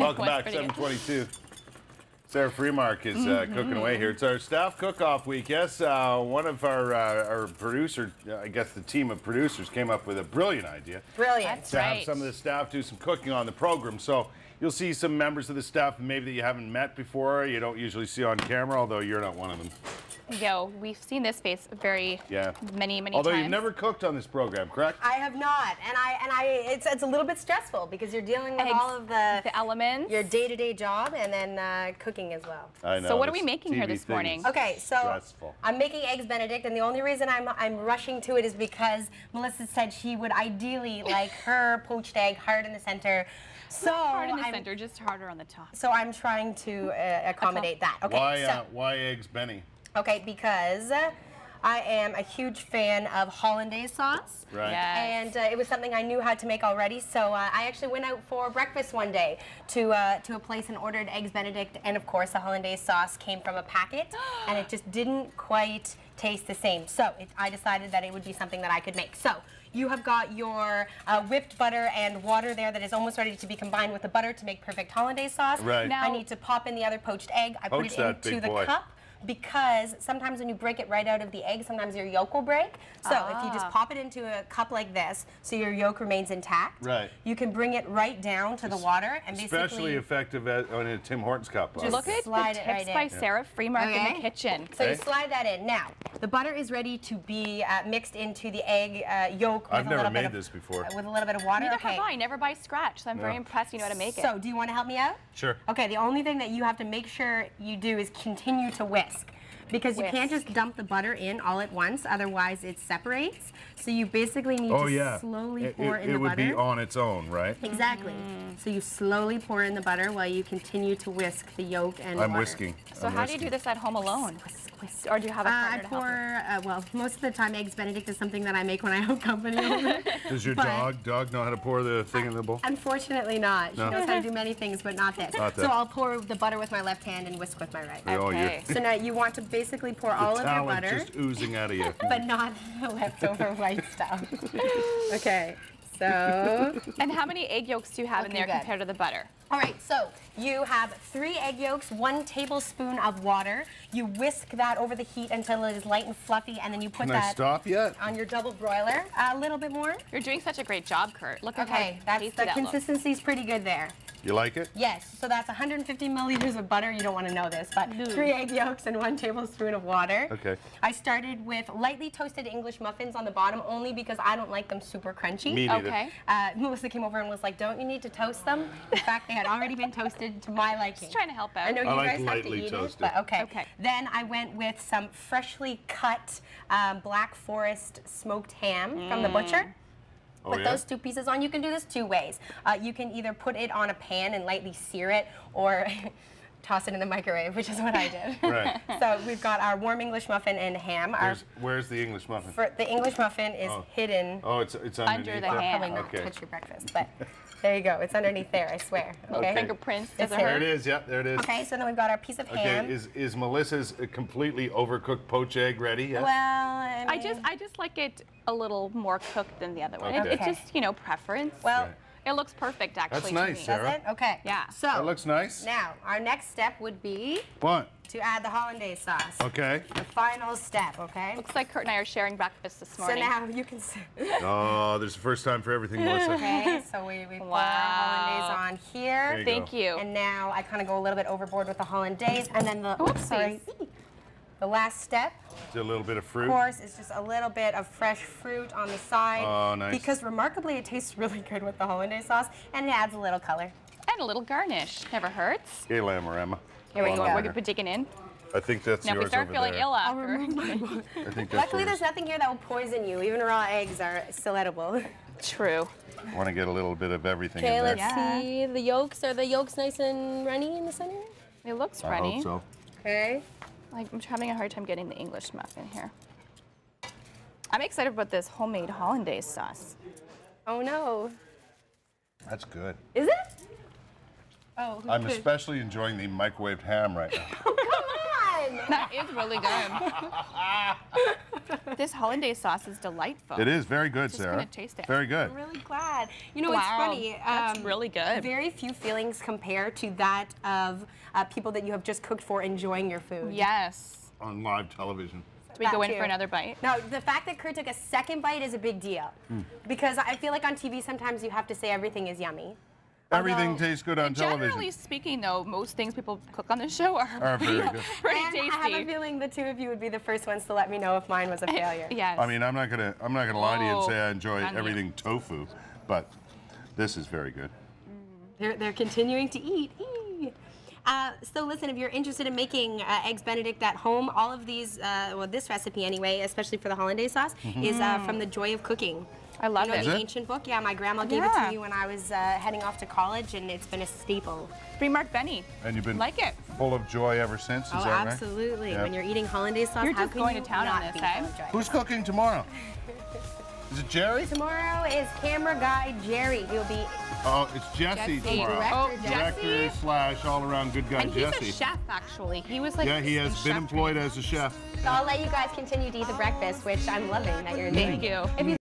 Welcome back, 7:22. Sarah Freemark is cooking away here. It's our staff cook-off week. Yes, one of our producer, I guess the team of producers, came up with a brilliant idea. Brilliant. To have some of the staff do some cooking on the program. So you'll see some members of the staff maybe that you haven't met before, you don't usually see on camera, although you're not one of them. Yo, we've seen this face many times. Although you've never cooked on this program, correct? I have not, and it's a little bit stressful because you're dealing with all of the elements, your day-to-day job, and then cooking as well. I know. So what are we making here this morning? Okay, so stressful. I'm making eggs Benedict, and the only reason I'm rushing to it is because Melissa said she would ideally like her poached egg hard in the center. So not hard in the center, just harder on the top. So I'm trying to accommodate that. Okay. Why eggs Benny? Okay, because I am a huge fan of hollandaise sauce. Right. Yes. And it was something I knew how to make already, so I actually went out for breakfast one day to a place and ordered eggs Benedict, and of course the hollandaise sauce came from a packet, and it just didn't quite taste the same. So I decided that it would be something that I could make. So you have got your whipped butter and water there that is almost ready to be combined with the butter to make perfect hollandaise sauce. Right. Now, I need to pop in the other poached egg. I put it into the cup, because sometimes when you break it right out of the egg, sometimes your yolk will break. So if you just pop it into a cup like this, so your yolk remains intact, right, you can bring it right down to the water and basically... Especially effective on a Tim Hortons cup. Just look at the tips by Sarah Freemark in the kitchen. So you slide that in. Now, the butter is ready to be mixed into the egg yolk. I've never made this before. With a little bit of water. Neither have I. Never by scratch, so I'm very impressed you know how to make it. So do you want to help me out? Sure. Okay, the only thing that you have to make sure you do is continue to whisk. Because you can't just dump the butter in all at once, otherwise it separates. So you basically need to slowly pour in the butter. It would be on its own, right? Exactly. So you slowly pour in the butter while you continue to whisk the yolk and water. I'm whisking. So how do you do this at home alone? Or do you have a partner to help you? Well, most of the time eggs Benedict is something that I make when I have company over. Does your dog know how to pour the thing in the bowl? Unfortunately not. She knows how to do many things, but not this. So I'll pour the butter with my left hand and whisk with my right. Okay. So now you want to basically pour all of your butter. Just oozing out of you. But not the leftover white stuff. Okay, so... And how many egg yolks do you have in there compared to the butter? All right, so you have 3 egg yolks, 1 tablespoon of water. You whisk that over the heat until it is light and fluffy, and then you put that on your double broiler. A little bit more. You're doing such a great job, Kurt. Look at how tasty the consistency is pretty good there. You like it? Yes. So that's 150 milliliters of butter. You don't want to know this, but 3 egg yolks and 1 tablespoon of water. Okay. I started with lightly toasted English muffins on the bottom, only because I don't like them super crunchy. Me neither. Okay. Melissa came over and was like, "Don't you need to toast them?" In fact, they had already been toasted to my liking. Just trying to help out. I know you guys have to eat toasted. it, but okay. Then I went with some freshly cut Black Forest smoked ham from the butcher. Put those 2 pieces on. You can do this 2 ways. You can either put it on a pan and lightly sear it, or toss it in the microwave, which is what I did. Right. So we've got our warm English muffin and ham. Where's the English muffin? The English muffin is hidden. Oh, it's underneath under the ham. Probably not touch your breakfast, but there you go. It's underneath there, I swear. Okay. Fingerprints. There it is. Yeah, there it is. Okay, so then we've got our piece of ham. Okay, is Melissa's completely overcooked poached egg ready? Yes? Well, I mean, I just like it a little more cooked than the other one. Okay. It's just, you know, preference. Well, it looks perfect, actually. That's nice, to me. Sarah. Does it? Okay. Yeah. So That looks nice. now our next step would be What? to add the hollandaise sauce. Okay. The final step. Okay. Looks like Kurt and I are sharing breakfast this So morning. now you can. Oh, there's a first time for everything, Melissa. Okay. So we pour our hollandaise on here. There you Thank you. And now I kind of go a little bit overboard with the hollandaise, and then the last step, A little bit of fruit. of course, is just a little bit of fresh fruit on the side. Oh, nice. Because remarkably, it tastes really good with the hollandaise sauce, and it adds a little color. And a little garnish. Never hurts. Okay, Lamorama. Here we go. on We're here. digging in. I think that's Now, if yours we start over feeling there. ill I'll after. remove my book. I think that's Luckily, yours. there's nothing here that will poison you. Even raw eggs are still edible. True. I want to get a little bit of everything in Okay, there. let's see the yolks. Are the yolks nice and runny in the center? It looks I runny. hope so. Okay. Like, I'm having a hard time getting the English muffin here. I'm excited about this homemade hollandaise sauce. Oh no. That's good. Is it? Oh. I'm especially enjoying the microwaved ham right now. Come on! fun. That is really good. This hollandaise sauce is delightful. It is very good, Just Sarah. gonna taste it. Very good. I'm really glad. You know, it's Wow, funny. that's really good. Very few feelings compare to that of people that you have just cooked for enjoying your food. Yes. On live television. Do we go in That for too. another bite? No, the fact that Kurt took a second bite is a big deal. Because I feel like on TV sometimes you have to say everything is yummy. Everything Although- tastes good on television. Generally speaking, though, most things people cook on the show are Very good. pretty And tasty. I have a feeling the two of you would be the first ones to let me know if mine was a failure. Yes. I mean, I'm not gonna lie to you and say I enjoy none yet. everything tofu, but this is very good. They're continuing to eat. Eee. So listen, if you're interested in making Eggs Benedict at home, all of these, well, this recipe anyway, especially for the hollandaise sauce, is from The Joy of Cooking. I love You know it. the Is it? ancient book? Yeah, my grandma gave it to me when I was heading off to college, and it's been a staple. Freemark Benny. And you've been Like it. full of joy ever since, is Oh, that right? absolutely. Yeah. When you're eating hollandaise sauce, You're how just can going you to town on not this, be eh? full of joy? Who's cooking tomorrow? Is it Jerry? Tomorrow is camera guy Jerry. He'll be Oh, it's Jesse Jesse. tomorrow. Director Jesse. Director / all-around good guy And he's Jesse. a chef, actually. He was like Yeah, he has been chef employed as a chef. So I'll let you guys continue to eat the breakfast, which I'm loving that you're doing. Thank you. If you